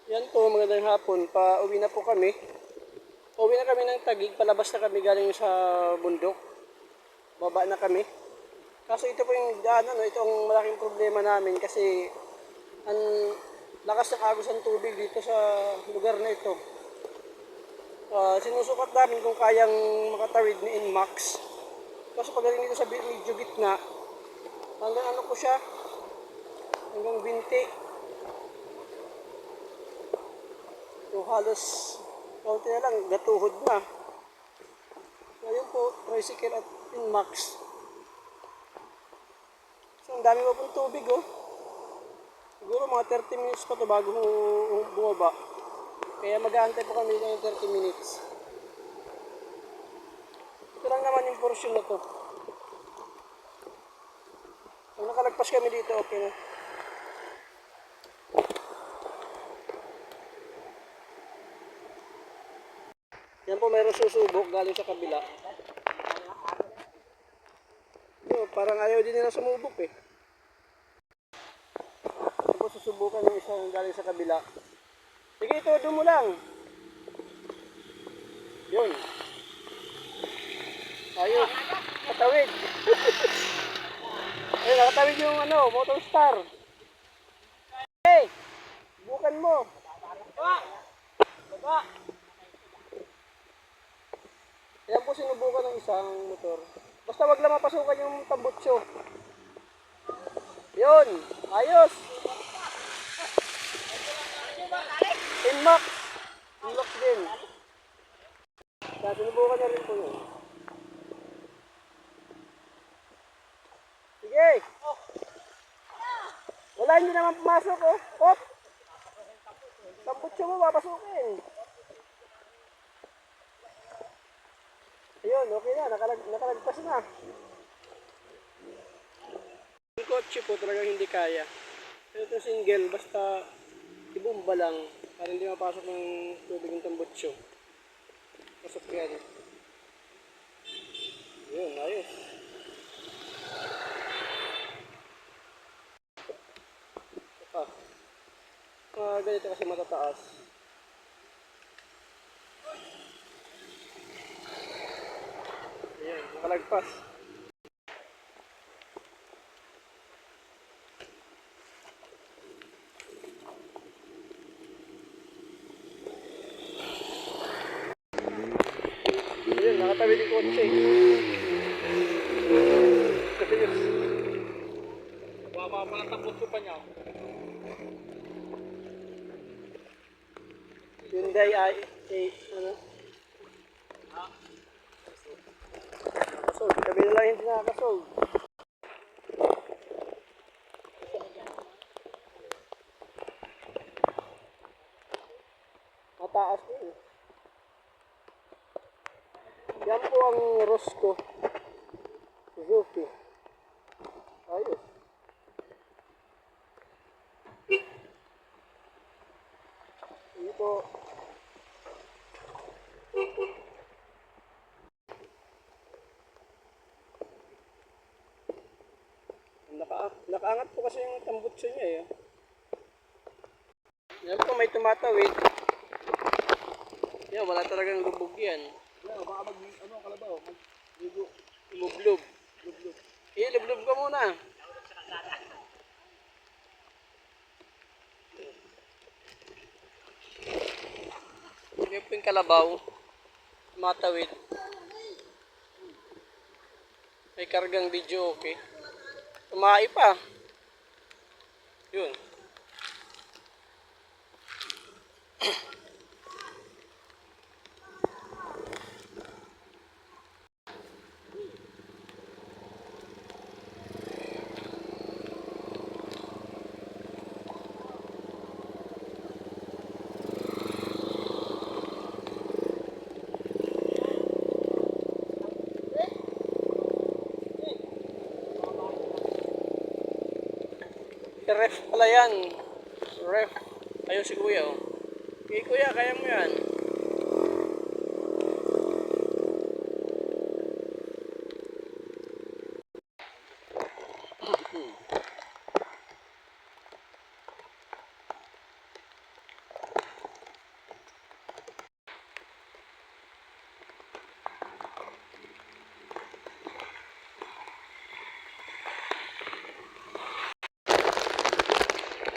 Yan po, magandang hapon. Pauwi na po kami. Pauwi na kami ng Taguig. Palabas na kami galing sa bundok. Baba na kami. Kaso ito po yung daan, ito ang malaking problema namin kasi ang lakas ng agos ng tubig dito sa lugar na ito. Sinusukat namin kung kayang makatawid ni Inmax. Kaso pagdating dito sa medyo gitna, hanggang ano po siya, hanggang 20. So halos konti na lang, gatuhod na. So yun po, tricycle at Inmax. So ang dami pa pong tubig oh. Siguro mga 30 minutes pa to bago bumaba. Kaya mag-aantay po kami ng 30 minutes. Ito lang naman yung portion na to. Pag nakalagpas kami dito, okay na. Yan po, mayroong susubok galing sa kabila. So, parang ayaw din nila sumubok eh. Yan po, susubukan yung isang galing sa kabila. Sige, ito, mo lang. Yun. Ayos. Katawid. Ayun, nakatawid yung Motor Star. Hey! Subukan mo. Baba! Yan po sinubukan ng isang motor. Basta wag lang mapasukan yung tambutso. Yun, ayos. Inmax. Inmax din. Kaya sinubukan na rin po yun. Sige. Wala, hindi naman pumasok oh. Op. Tambutso mo, papasukin. Ayun, okay na, nakalagpas na. Yung kotse po talagang hindi kaya. Pero ito single, basta ibumba lang para hindi mapasok ng tubig ng tambutso. Pasok yan. Ayun, ayos. Ganito kasi matataas. Ayan, nakalagpas. Ayan, nakatawid yung kotse. Ayos. Baba pa ng tambutso pa niya. Hyundai i8, sold. Kami na lang hindi nakakasold. Mataas din. Yan po ang Rosco Suzuki. Ayos. Ito po. Nakaangat po kasi yung tambutso niya eh. Yan po, may tumatawid. Yan, wala talagang lubog yan. Yeah, baka kalabaw, Lublub. Lublub ka muna. Yan po yung kalabaw. Tumatawid. May kargang video, okay. Tumahi pa. Yun. Ref pala yan. Ref. Ayun si kuya oh. Okay kuya, kaya mo yan.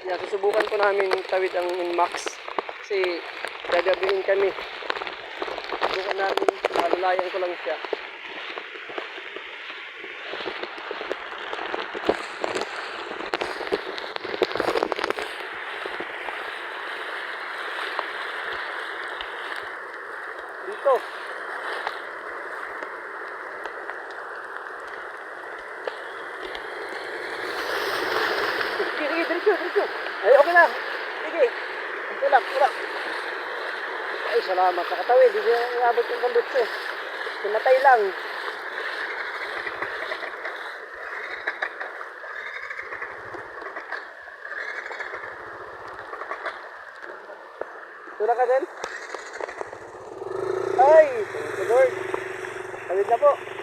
Yan, susubukan ko namin tawid ang Inmax. Kasi gagabihin kami. Subukan namin, malalayan ko lang siya. Dito. Sige, sige, diretso, diretso. Ay, okay lang. Sige. Okay lang, okay lang. Ay, salamat sa katawid. Hindi na inabot yung kandutse. Simatay lang. Tula ka din? Ay, thank you Lord. Tawid na po.